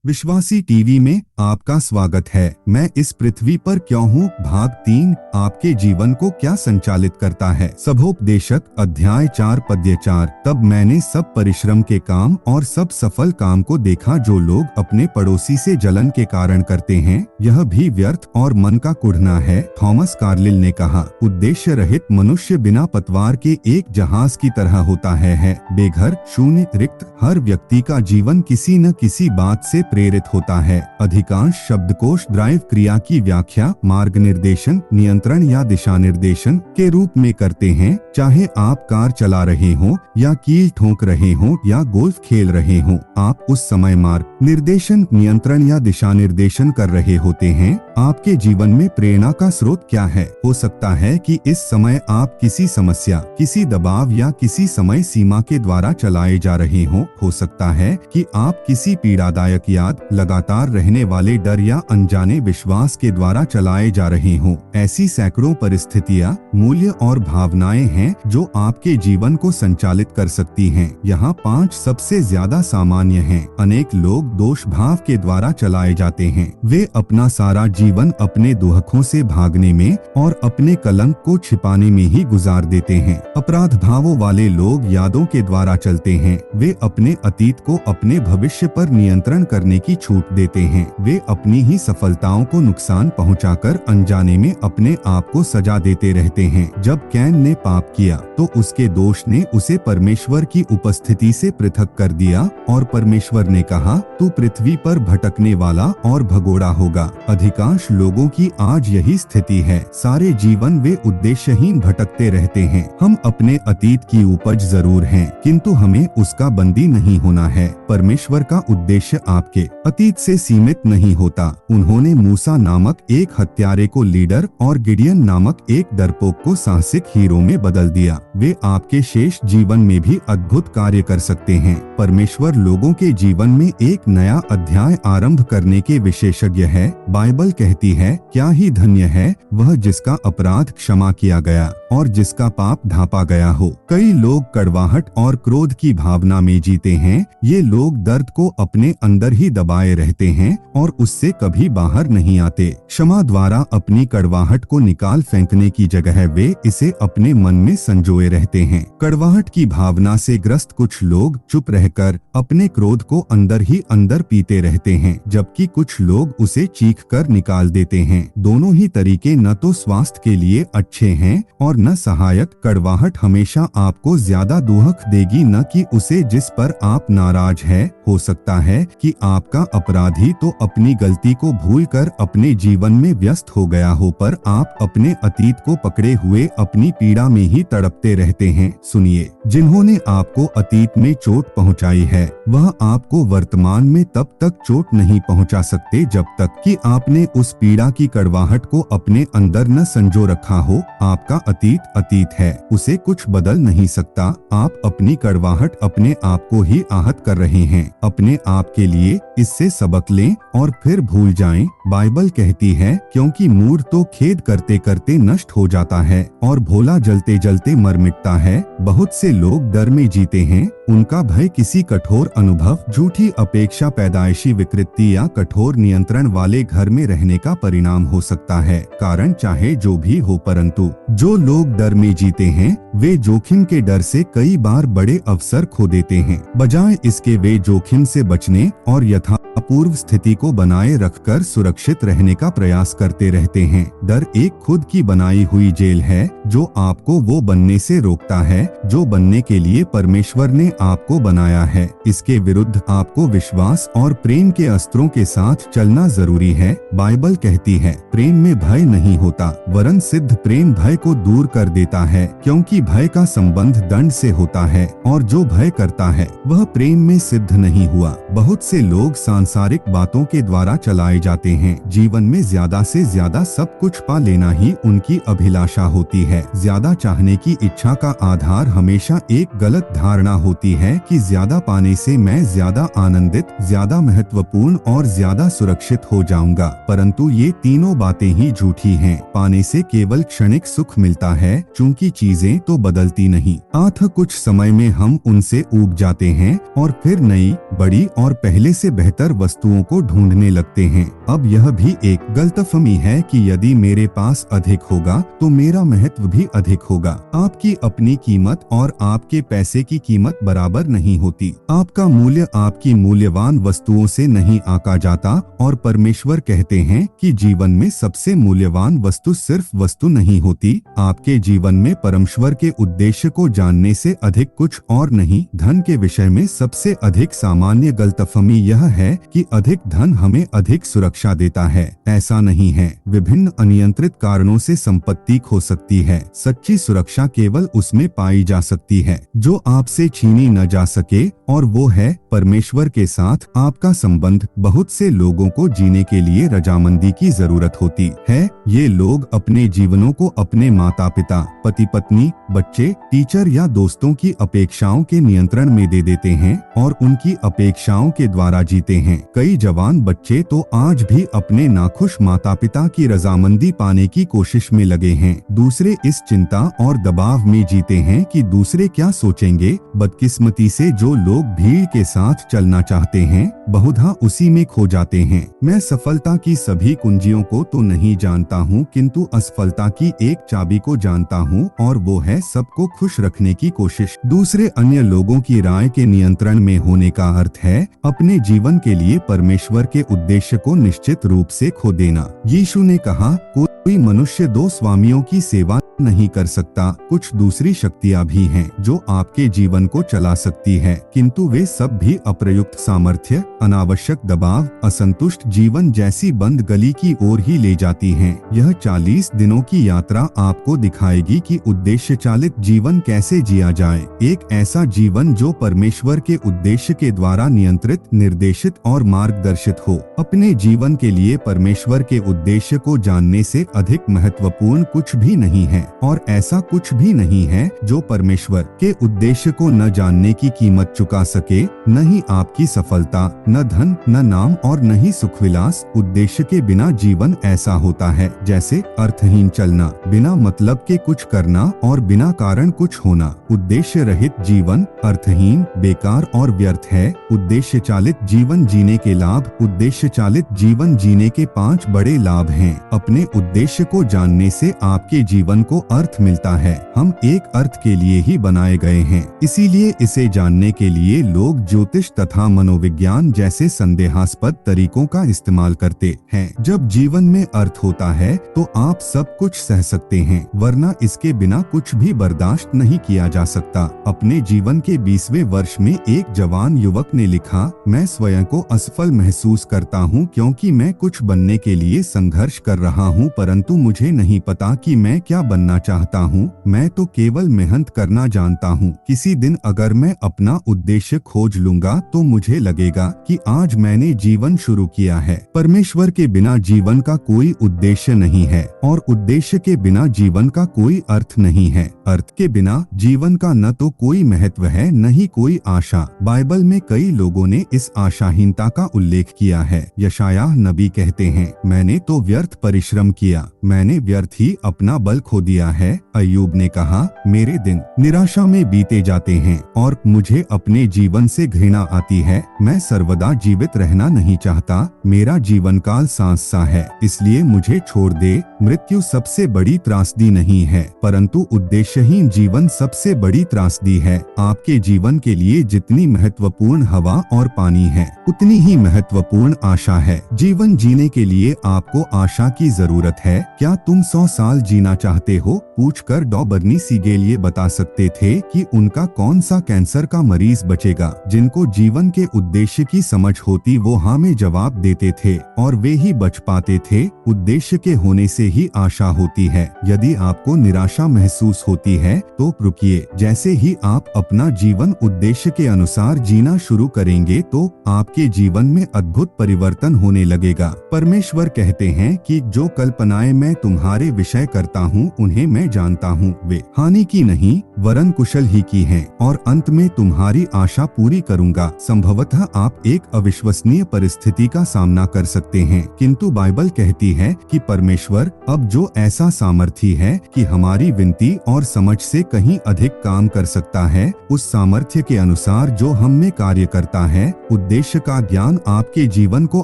विश्वासी टीवी में आपका स्वागत है। मैं इस पृथ्वी पर क्यों हूँ भाग 3 आपके जीवन को क्या संचालित करता है। सभोपदेशक अध्याय 4 पद्य 4। तब मैंने सब परिश्रम के काम और सब सफल काम को देखा जो लोग अपने पड़ोसी से जलन के कारण करते हैं, यह भी व्यर्थ और मन का कुढ़ना है। थॉमस कार्लिल ने कहा, उद्देश्य रहित मनुष्य बिना पतवार के एक जहाज की तरह होता है बेघर, शून्य, रिक्त। हर व्यक्ति का जीवन किसी न किसी बात से प्रेरित होता है। अधिकांश शब्दकोश ड्राइव क्रिया की व्याख्या मार्ग निर्देशन, नियंत्रण या दिशा निर्देशन के रूप में करते हैं। चाहे आप कार चला रहे हो या कील ठोक रहे हो या गोल्फ खेल रहे हो, आप उस समय मार्ग निर्देशन, नियंत्रण या दिशा निर्देशन कर रहे होते हैं। आपके जीवन में प्रेरणा का स्रोत क्या है? हो सकता है कि इस समय आप किसी समस्या, किसी दबाव या किसी समय सीमा के द्वारा चलाए जा रहे हो सकता है कि आप किसी पीड़ादायक याद, लगातार रहने वाले डर या अनजाने विश्वास के द्वारा चलाए जा रहे हो। ऐसी सैकड़ों परिस्थितियां, मूल्य और भावनाएं हैं जो आपके जीवन को संचालित कर सकती हैं। यहाँ 5 सबसे ज्यादा सामान्य हैं। अनेक लोग दोष भाव के द्वारा चलाए जाते हैं। वे अपना सारा जीवन अपने दुखों से भागने में और अपने कलंक को छिपाने में ही गुजार देते हैं। अपराध भावों वाले लोग यादों के द्वारा चलते हैं। वे अपने अतीत को अपने भविष्य पर नियंत्रण करने की छूट देते हैं। वे अपनी ही सफलताओं को नुकसान पहुंचाकर अनजाने में अपने आप को सजा देते रहते हैं। जब कैन ने पाप किया तो उसके दोष ने उसे परमेश्वर की उपस्थिति से पृथक कर दिया और परमेश्वर ने कहा, तू पृथ्वी पर भटकने वाला और भगोड़ा होगा। अधिकांश लोगों की आज यही स्थिति है। सारे जीवन वे उद्देश्यहीन भटकते रहते हैं। हम अपने अतीत की उपज जरूर हैं, किंतु हमें उसका बंदी नहीं होना है। परमेश्वर का उद्देश्य आपके अतीत से सीमित नहीं होता। उन्होंने मूसा नामक एक हत्यारे को लीडर और गिडियन नामक एक डरपोक को साहसिक हीरो में बदल दिया। वे आपके शेष जीवन में भी अद्भुत कार्य कर सकते हैं। परमेश्वर लोगों के जीवन में एक नया अध्याय आरंभ करने के विशेषज्ञ है। बाइबल कहती है, क्या ही धन्य है वह जिसका अपराध क्षमा किया गया और जिसका पाप ढांपा गया हो। कई लोग कड़वाहट और क्रोध की भावना में जीते हैं। ये लोग दर्द को अपने अंदर ही दबाए रहते हैं और उससे कभी बाहर नहीं आते। क्षमा द्वारा अपनी कड़वाहट को निकाल फेंकने की जगह वे इसे अपने मन में संजोए रहते हैं। कड़वाहट की भावना से ग्रस्त कुछ लोग चुप रहकर अपने क्रोध को अंदर ही अंदर पीते रहते हैं, जबकि कुछ लोग उसे चीख कर निकाल देते हैं। दोनों ही तरीके न तो स्वास्थ्य के लिए अच्छे हैं और न सहायक। कड़वाहट हमेशा आपको ज्यादा दुख देगी, न कि उसे जिस पर आप नाराज है। हो सकता है कि आपका अपराधी तो अपनी गलती को भूलकर अपने जीवन में व्यस्त हो गया हो, पर आप अपने अतीत को पकड़े हुए अपनी पीड़ा में ही तड़पते रहते हैं। सुनिए, जिन्होंने आपको अतीत में चोट पहुंचाई है वह आपको वर्तमान में तब तक चोट नहीं पहुंचा सकते जब तक कि आपने उस पीड़ा की कड़वाहट को अपने अंदर न संजो रखा हो। आपका अतीत अतीत है, उसे कुछ बदल नहीं सकता। आप अपनी कड़वाहट अपने आप को ही आहत कर रहे हैं। अपने आप के लिए इससे सबक लें और फिर भूल जाएं। बाइबल कहती है, क्योंकि मूढ़ तो खेद करते करते नष्ट हो जाता है और भोला जलते जलते मर मिटता है। बहुत से लोग डर में जीते हैं। उनका भय किसी कठोर अनुभव, झूठी अपेक्षा, पैदाइशी विकृति या कठोर नियंत्रण वाले घर में रहने का परिणाम हो सकता है। कारण चाहे जो भी हो, परंतु जो लोग डर में जीते हैं वे जोखिम के डर से कई बार बड़े अवसर खो देते हैं। बजाय इसके वे जोखिम से बचने और यथापूर्व स्थिति को बनाए रखकर सुरक्षित रहने का प्रयास करते रहते हैं। डर एक खुद की बनाई हुई जेल है जो आपको वो बनने से रोकता है जो बनने के लिए परमेश्वर ने आपको बनाया है। इसके विरुद्ध आपको विश्वास और प्रेम के अस्त्रों के साथ चलना जरूरी है। बाइबल कहती है, प्रेम में भय नहीं होता, वरन सिद्ध प्रेम भय को दूर कर देता है, क्योंकि भय का संबंध दंड से होता है और जो भय करता है वह प्रेम में सिद्ध नहीं हुआ। बहुत से लोग सांसारिक बातों के द्वारा चलाए जाते हैं। जीवन में ज्यादा से ज्यादा सब कुछ पा लेना ही उनकी अभिलाषा होती है। ज्यादा चाहने की इच्छा का आधार हमेशा एक गलत धारणा होती है कि ज्यादा पाने से मैं ज्यादा आनंदित, ज्यादा महत्वपूर्ण और ज्यादा सुरक्षित हो जाऊंगा। परंतु ये तीनों बातें ही झूठी हैं। पाने से केवल क्षणिक सुख मिलता है, चूंकि चीजें तो बदलती नहीं। कुछ समय में हम उनसे ऊब जाते हैं और फिर नई, बड़ी और पहले से बेहतर वस्तुओं को ढूंढने लगते हैं। अब यह भी एक गलतफहमी है कि यदि मेरे पास अधिक होगा तो मेरा महत्व भी अधिक होगा। आपकी अपनी कीमत और आपके पैसे की कीमत बराबर नहीं होती। आपका मूल्य आपकी मूल्यवान वस्तुओं से नहीं आंका जाता और परमेश्वर कहते हैं कि जीवन में सबसे मूल्यवान वस्तु सिर्फ वस्तु नहीं होती। आपके जीवन में परमेश्वर के उद्देश्य को जानने से अधिक कुछ और नहीं। धन के विषय में सबसे अधिक सामान्य गलतफहमी यह है कि अधिक धन हमें अधिक सुरक्षा देता है। ऐसा नहीं है। विभिन्न अनियंत्रित कारणों से संपत्ति खो सकती है। सच्ची सुरक्षा केवल उसमें पाई जा सकती है जो आपसे छीनी न जा सके, और वो है परमेश्वर के साथ आपका संबंध। बहुत से लोगों को जीने के लिए रजामंदी की जरूरत होती है। ये लोग अपने जीवनों को अपने माता पिता, पति पत्नी, बच्चे, टीचर या दोस्तों की अपेक्षाओं के नियंत्रण में दे देते हैं और उनकी अपेक्षाओं के द्वारा जीते हैं। कई जवान बच्चे तो आज भी अपने नाखुश माता पिता की रजामंदी पाने की कोशिश में लगे हैं। दूसरे इस चिंता और दबाव में जीते हैं कि दूसरे क्या सोचेंगे। बदकिस्मती से जो लोग भीड़ के साथ चलना चाहते हैं बहुधा उसी में खो जाते हैं। मैं सफलता की सभी कुंजियों को तो नहीं जानता हूँ, किंतु असफलता की एक चाबी को जानता हूँ, और वो है सबको खुश रखने की कोशिश। दूसरे अन्य लोगों की राय के नियंत्रण में होने का अर्थ है अपने जीवन के लिए परमेश्वर के उद्देश्य को निश्चित रूप से खो देना। यीशु ने कहा, कोई मनुष्य दो स्वामियों की सेवा नहीं कर सकता। कुछ दूसरी शक्तियां भी हैं जो आपके जीवन को चला सकती है, किंतु वे सब भी अप्रयुक्त सामर्थ्य, अनावश्यक दबाव, असंतुष्ट जीवन जैसी बंद गली की ओर ही ले जाती हैं। यह 40 दिनों की यात्रा आपको दिखाएगी कि उद्देश्य चालित जीवन कैसे जिया जाए। एक ऐसा जीवन जो परमेश्वर के उद्देश्य के द्वारा नियंत्रित, निर्देशित और मार्गदर्शित हो। अपने जीवन के लिए परमेश्वर के उद्देश्य को जानने से अधिक महत्वपूर्ण कुछ भी नहीं है, और ऐसा कुछ भी नहीं है जो परमेश्वर के उद्देश्य को न जानने की कीमत चुका सके। न ही आपकी सफलता, न धन, न नाम और न ही सुखविलास। उद्देश्य के बिना जीवन ऐसा होता है जैसे अर्थहीन चलना, बिना मतलब के कुछ करना और बिना कारण कुछ होना। उद्देश्य रहित जीवन अर्थहीन, बेकार और व्यर्थ है। उद्देश्य चालित जीवन जीने के लाभ। उद्देश्य चालित जीवन जीने के 5 बड़े लाभ हैं। अपने उद्देश्य को जानने से आपके जीवन को अर्थ मिलता है। हम एक अर्थ के लिए ही बनाए गए हैं, इसीलिए इसे जानने के लिए लोग ज्योतिष तथा मनोविज्ञान जैसे संदेहास्पद तरीकों का इस्तेमाल करते हैं। जब जीवन में अर्थ होता है तो आप सब कुछ सह सकते हैं, वरना इसके बिना कुछ भी बर्दाश्त नहीं किया जा सकता। अपने जीवन के 20वें वर्ष में एक जवान युवक ने लिखा, मैं स्वयं को असफल महसूस करता हूँ क्योंकि मैं कुछ बनने के लिए संघर्ष कर रहा हूँ, परंतु मुझे नहीं पता कि मैं क्या बनना चाहता हूँ। मैं तो केवल मेहनत करना जानता हूँ। किसी दिन अगर मैं अपना उद्देश्य खोज लूंगा तो मुझे लगेगा कि आज मैंने जीवन शुरू किया है। परमेश्वर के बिना जीवन का कोई उद्देश्य नहीं है और उद्देश्य के बिना जीवन का कोई अर्थ नहीं है। अर्थ के बिना जीवन का न तो कोई महत्व है न ही कोई आशा। बाइबल में कई लोगों ने इस आशाहीनता का उल्लेख किया है। यशायाह नबी कहते हैं, मैंने तो व्यर्थ परिश्रम किया, मैंने व्यर्थ ही अपना बल खो दिया है। अय्यूब ने कहा, मेरे दिन निराशा में बीते जाते हैं और मुझे अपने जीवन से घृणा आती है। मैं सर्वदा जीवित रहना नहीं चाहता। मेरा जीवन काल सांस सा है, इसलिए मुझे छोड़ दे। मृत्यु सबसे बड़ी त्रासदी नहीं है, परंतु उद्देश्यहीन जीवन सबसे बड़ी त्रासदी है। आपके जीवन के लिए जितनी महत्वपूर्ण हवा और पानी है, उतनी ही महत्वपूर्ण आशा है। जीवन जीने के लिए आपको आशा की जरूरत है। क्या तुम 100 साल जीना चाहते हो? पूछकर डॉ बर्नी सीगेल ये बता सकते थे कि उनका कौन सा कैंसर का मरीज बचेगा। जिनको जीवन के उद्देश्य की समझ होती वो हाँ में जवाब देते थे और वे ही बच पाते थे। उद्देश्य के होने से ही आशा होती है। यदि आपको निराशा महसूस होती है तो रुकिए। जैसे ही आप अपना जीवन उद्देश्य के अनुसार जीना शुरू करेंगे तो आपके जीवन में अद्भुत परिवर्तन होने लगेगा। परमेश्वर कहते हैं कि जो कल्पनाएं मैं तुम्हारे विषय करता हूँ उन्हें मैं जानता हूँ, वे हानि की नहीं वरन कुशल ही की हैं, और अंत में तुम्हारी आशा पूरी करूँगा। संभवतः आप एक अविश्वसनीय परिस्थिति का सामना कर सकते हैं, किंतु बाइबल कहती है कि परमेश्वर अब जो ऐसा सामर्थ्य है कि हमारी विनती और समझ से कहीं अधिक काम कर सकता है, उस सामर्थ्य के अनुसार जो हम में कार्य करता है। उद्देश्य का ज्ञान आपके जीवन को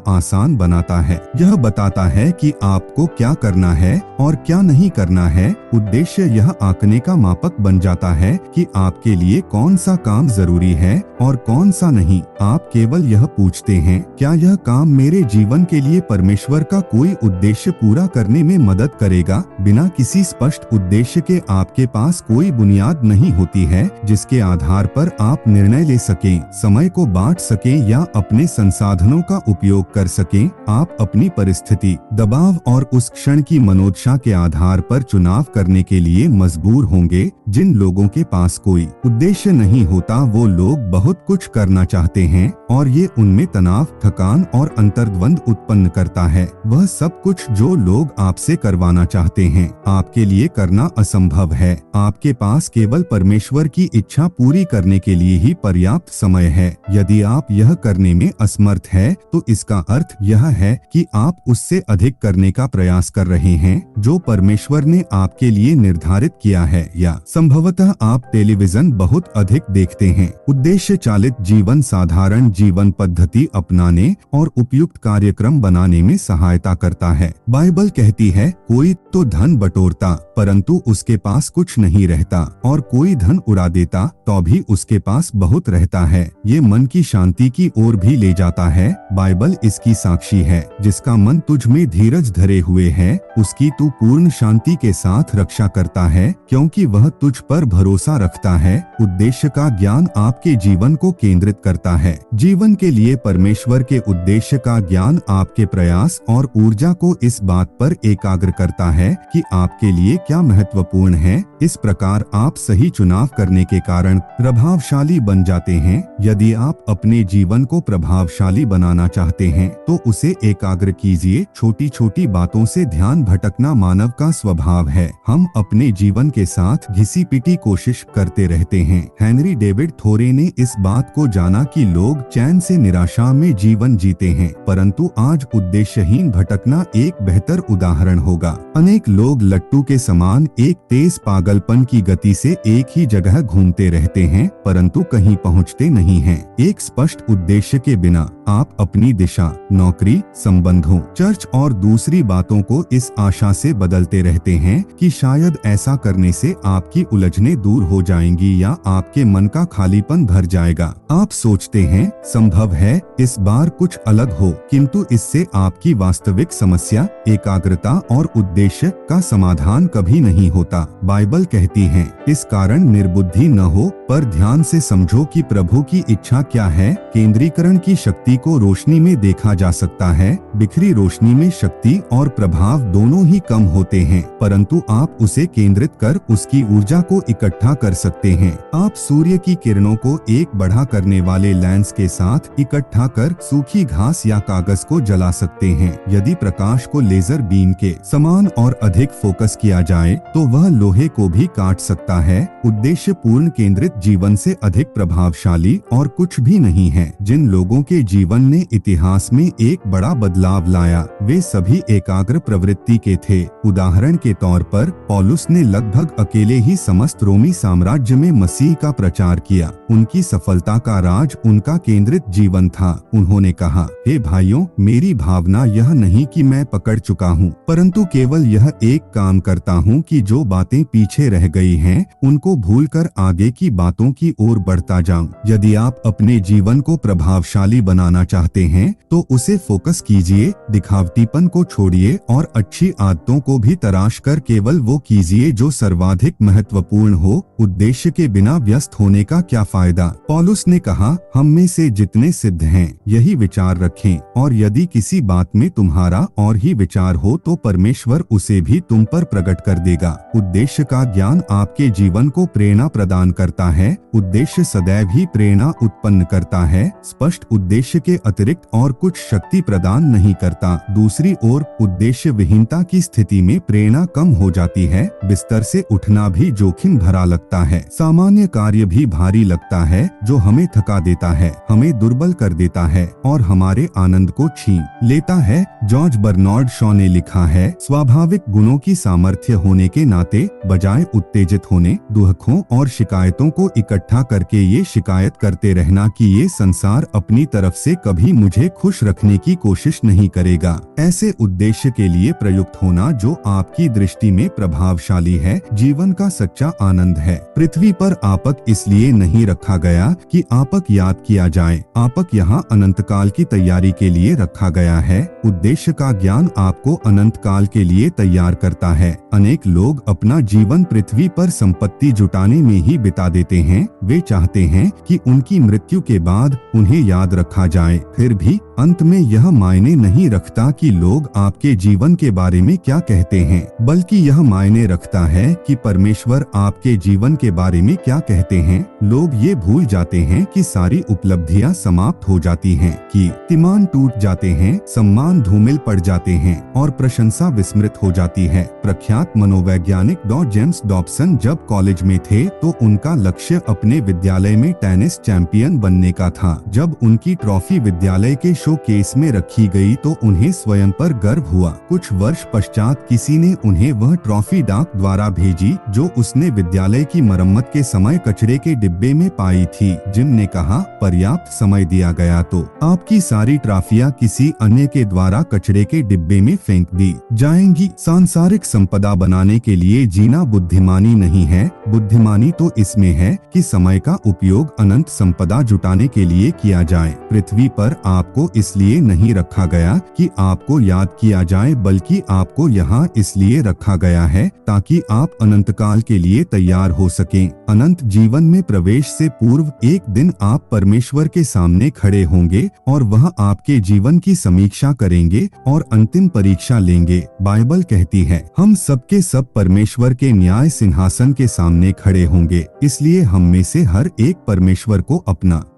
आसान बनाता है। यह बताता है कि आपको क्या करना है और क्या नहीं करना है। उद्देश्य यह आंकने का मापक बन जाता है कि आपके लिए कौन सा काम जरूरी है और कौन सा नहीं। आप केवल यह पूछते हैं, क्या यह काम मेरे जीवन के लिए परमेश्वर का कोई उद्देश्य पूरा करने में मदद करेगा? बिना किसी स्पष्ट उद्देश्य के आपके पास कोई बुनियाद नहीं होती है जिसके आधार पर आप निर्णय ले सकें, समय को बांट सकें या अपने संसाधनों का उपयोग कर सकें। आप अपनी परिस्थिति, दबाव और उस क्षण की मनोदशा के आधार पर चुनाव करने के लिए मजबूर होंगे। जिन लोगों के पास कोई उद्देश्य नहीं होता, वो लोग बहुत कुछ करना चाहते हैं और ये उनमें तनाव, थकान और अंतर्द्वंद उत्पन्न करता है। वह सब कुछ जो लोग आपसे करवाना चाहते हैं, आपके लिए करना असंभव है। आपके पास केवल परमेश्वर की इच्छा पूरी करने के लिए ही पर्याप्त समय है। यदि आप यह करने में असमर्थ है, तो इसका अर्थ यह है कि आप उससे अधिक करने का प्रयास कर रहे हैं जो परमेश्वर ने आपके लिए निर्धारित किया है, या संभवतः आप टेलीविजन बहुत अधिक देखते हैं। उद्देश्य चालित जीवन साधारण जीवन पद्धति अपनाने और उपयुक्त कार्यक्रम बनाने में सहायता करता है। बाइबल कहती है, कोई तो धन बटोरता परंतु उसके पास कुछ नहीं रहता, और कोई धन उड़ा देता तो भी उसके पास बहुत रहता है। ये मन की शांति की ओर भी ले जाता है। बाइबल इसकी साक्षी है, जिसका मन तुझ में धीरज धरे हुए है, उसकी तू पूर्ण शांति के साथ रक्षा करता है, क्योंकि वह तुझ पर भरोसा रखता है। उद्देश्य का ज्ञान आपके जीवन को केंद्रित करता है। जीवन के लिए परमेश्वर के उद्देश्य का ज्ञान आपके प्रयास और ऊर्जा को इस बात पर एकाग्र करता है कि आपके लिए क्या महत्वपूर्ण है। इस प्रकार आप सही चुनाव करने के कारण प्रभावशाली बन जाते हैं। यदि आप अपने जीवन को प्रभावशाली बनाना चाहते हैं, तो उसे एकाग्र कीजिए। छोटी छोटी बातों से ध्यान भटकना मानव का स्वभाव है। हम अपने जीवन के साथ घिसी पिटी कोशिश करते रहते हैं। हेनरी डेविड थोरे ने इस बात को जाना कि लोग चैन से निराशा में जीवन जीते हैं, परंतु आज उद्देश्यहीन भटकना एक बेहतर उदाहरण होगा। अनेक लोग लट्टू के समान एक तेज पागलपन की गति से एक ही जगह घूमते रहते हैं, परंतु कहीं पहुंचते नहीं हैं। एक स्पष्ट उद्देश्य के बिना आप अपनी दिशा, नौकरी, संबंधों, चर्च और दूसरी बातों को इस आशा से बदलते रहते हैं कि शायद ऐसा करने से आपकी उलझनें दूर हो जाएंगी या आपके मन का खालीपन भर जाएगा। आप सोचते हैं, संभव है इस बार कुछ अलग हो, किंतु इससे आपकी वास्तविक समस्या, एकाग्रता और उद्देश्य का समाधान कभी नहीं होता। बाइबल कहती है, इस कारण निर्बुद्धि न हो, पर ध्यान से समझो कि प्रभु की इच्छा क्या है। केंद्रीकरण की शक्ति को रोशनी में देखा जा सकता है। बिखरी रोशनी में शक्ति और प्रभाव दोनों ही कम होते हैं, परंतु आप उसे केंद्रित कर उसकी ऊर्जा को इकट्ठा कर सकते हैं। आप सूर्य की किरणों को एक बढ़ा करने वाले लेंस के साथ इकट्ठा कर सूखी घास या कागज को जला सकते हैं। यदि प्रकाश को लेजर बीम के समान और अधिक फोकस किया जाए, तो वह लोहे को भी काट सकता है। उद्देश्य पूर्ण केंद्रित जीवन से अधिक प्रभावशाली और कुछ भी नहीं है। जिन लोगों के जीवन ने इतिहास में एक बड़ा बदलाव लाया, वे सभी एकाग्र प्रवृत्ति के थे। उदाहरण के तौर पर पौलुस ने लगभग अकेले ही समस्त रोमी साम्राज्य में मसीह का प्रचार किया। उनकी सफलता का राज उनका केंद्रित जीवन था। उन्होंने कहा, हे भाइयों, मेरी भावना यह नहीं कि मैं पकड़ चुका हूँ, परंतु केवल यह एक काम करता हूँ कि जो बातें पीछे रह गई हैं, उनको भूलकर आगे की बातों की ओर बढ़ता जाऊं। यदि आप अपने जीवन को प्रभावशाली बनाना चाहते हैं, तो उसे फोकस कीजिए, दिखावटीपन को छोड़िए और अच्छी आदतों को भी तराश कर केवल वो कीजिए जो सर्वाधिक महत्वपूर्ण हो। उद्देश्य के बिना व्यस्त होने का क्या फायदा? पौलुस ने कहा, हम में से जितने सिद्ध हैं, यही विचार रखें, और यदि किसी बात में तुम्हारा और ही विचार हो, तो परमेश्वर उसे भी तुम पर प्रकट कर देगा। उद्देश्य का ज्ञान आपके जीवन को प्रेरणा प्रदान करता है। उद्देश्य सदैव ही प्रेरणा उत्पन्न करता है। स्पष्ट उद्देश्य के अतिरिक्त और कुछ शक्ति प्रदान नहीं करता। दूसरी ओर उद्देश्य विहीनता की स्थिति में प्रेरणा कम हो जाती है। बिस्तर से उठना भी जोखिम भरा लगता है। सामान्य कार्य भी भारी लगता है, जो हमें थका देता है, हमें दुर्बल कर देता है और हमारे आनंद को छीन लेता है। जॉर्ज बर्नार्ड शॉ ने लिखा है, स्वाभाविक गुणों की सामर्थ्य होने के नाते बजाय उत्तेजित होने, दुखों और शिकायतों को इकट्ठा करके ये शिकायत करते रहना कि ये संसार अपनी तरफ से कभी मुझे खुश रखने की कोशिश नहीं करेगा, ऐसे उद्देश्य के लिए प्रयुक्त होना जो आपकी दृष्टि में प्रभावशाली है, जीवन का सच्चा आनंद है। पृथ्वी पर आपक इसलिए नहीं रखा गया कि आपक याद किया जाए, आपक यहाँ अनंत काल की तैयारी के लिए रखा गया है। उद्देश्य का ज्ञान आपको अनंत काल के लिए तैयार करता है। अनेक लोग अपना जीवन पृथ्वी पर संपत्ति जुटाने में ही बिता देते हैं। वे चाहते हैं कि उनकी मृत्यु के बाद उन्हें याद रखा जाए। फिर भी अंत में यह मायने नहीं रखता कि लोग आपके जीवन के बारे में क्या कहते हैं, बल्कि यह मायने रखता है कि परमेश्वर आपके जीवन के बारे में क्या कहते हैं। लोग ये भूल जाते हैं कि सारी उपलब्धियां समाप्त हो जाती हैं, कि कीर्तिमान टूट जाते हैं, सम्मान धूमिल पड़ जाते हैं और प्रशंसा विस्मृत हो जाती है। प्रख्यात मनोवैज्ञानिक डॉ जेम्स डॉबसन जब कॉलेज में थे तो उनका लक्ष्य अपने विद्यालय में टेनिस चैंपियन बनने का था। जब उनकी ट्रॉफी विद्यालय के शो केस में रखी गई तो उन्हें स्वयं पर गर्व हुआ। कुछ वर्ष पश्चात किसी ने उन्हें वह ट्रॉफी डाक द्वारा भेजी जो उसने विद्यालय की मरम्मत के समय कचरे के डिब्बे में पाई थी। जिम ने कहा, पर्याप्त समय दिया गया तो आपकी सारी ट्रॉफियां किसी अन्य के द्वारा कचरे के डिब्बे में फेंक दी जाएंगी। सांसारिक संपदा बनाने के लिए जीना बुद्धिमानी नहीं है, बुद्धिमानी तो इसमें है कि समय का उपयोग अनंत संपदा जुटाने के लिए किया जाए। पृथ्वी पर आपको इसलिए नहीं रखा गया कि आपको याद किया जाए, बल्कि आपको यहाँ इसलिए रखा गया है ताकि आप अनंत काल के लिए तैयार हो सकें। अनंत जीवन में प्रवेश से पूर्व एक दिन आप परमेश्वर के सामने खड़े होंगे और वह आपके जीवन की समीक्षा करेंगे और अंतिम परीक्षा लेंगे। बाइबल कहती है, हम सबके सब परमेश्वर के न्याय सिंहासन के सामने खड़े होंगे, इसलिए हम में से हर एक परमेश्वर को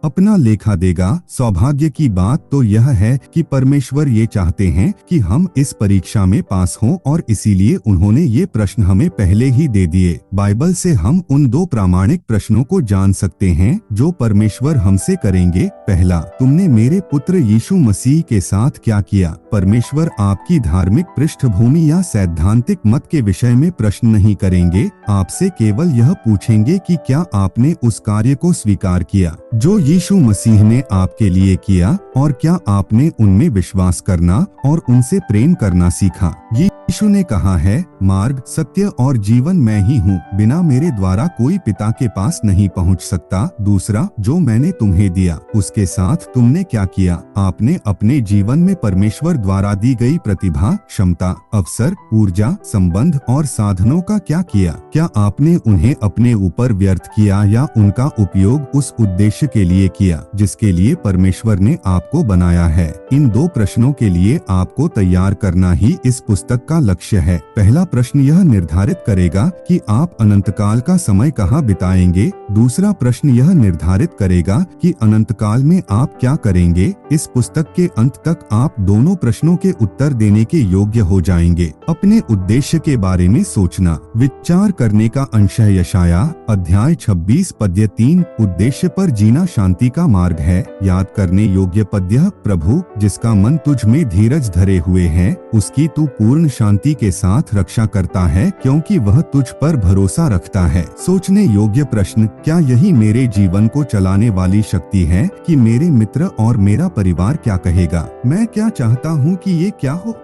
अपना लेखा देगा। सौभाग्य की बात तो यह है कि परमेश्वर ये चाहते हैं कि हम इस परीक्षा में पास हों और इसीलिए उन्होंने ये प्रश्न हमें पहले ही दे दिए। बाइबल से हम उन दो प्रामाणिक प्रश्नों को जान सकते हैं जो परमेश्वर हमसे करेंगे। पहला, तुमने मेरे पुत्र यीशु मसीह के साथ क्या किया? परमेश्वर आपकी धार्मिक पृष्ठभूमि या सैद्धांतिक मत के विषय में प्रश्न नहीं करेंगे, आपसे केवल यह पूछेंगे कि क्या आपने उस कार्य को स्वीकार किया जो यीशु मसीह ने आपके लिए किया, और क्या आपने उनमें विश्वास करना और उनसे प्रेम करना सीखा। यीशु ने कहा है, मार्ग, सत्य और जीवन मैं ही हूँ, बिना मेरे द्वारा कोई पिता के पास नहीं पहुँच सकता। दूसरा, जो मैंने तुम्हें दिया उसके साथ तुमने क्या किया? आपने अपने जीवन में परमेश्वर द्वारा दी गई प्रतिभा, क्षमता, अवसर, ऊर्जा, संबंध और साधनों का क्या किया? क्या आपने उन्हें अपने ऊपर व्यर्थ किया या उनका उपयोग उस उद्देश्य के लिए किया जिसके लिए परमेश्वर ने आपको बनाया है? इन दो प्रश्नों के लिए आपको तैयार करना ही इस पुस्तक का लक्ष्य है। पहला प्रश्न यह निर्धारित करेगा कि आप अनंत काल का समय कहाँ बिताएंगे। दूसरा प्रश्न यह निर्धारित करेगा कि अनंत काल में आप क्या करेंगे। इस पुस्तक के अंत तक आप दोनों प्रश्नों के उत्तर देने के योग्य हो जाएंगे। अपने उद्देश्य के बारे में सोचना, विचार करने का अंश है यशाया अध्याय 26 पद्य 3। उद्देश्य पर जीना शांति का मार्ग है। याद करने योग्य पद्य, प्रभु जिसका मन तुझ में धीरज धरे हुए है, उसकी तू पूर्ण शांति के साथ रक्षा करता है, क्योंकि वह तुझ पर भरोसा रखता है। सोचने योग्य प्रश्न, क्या यही मेरे जीवन को चलाने वाली शक्ति है कि मेरे मित्र और मेरा परिवार क्या कहेगा? मैं क्या चाहता हूँ कि ये क्या हो?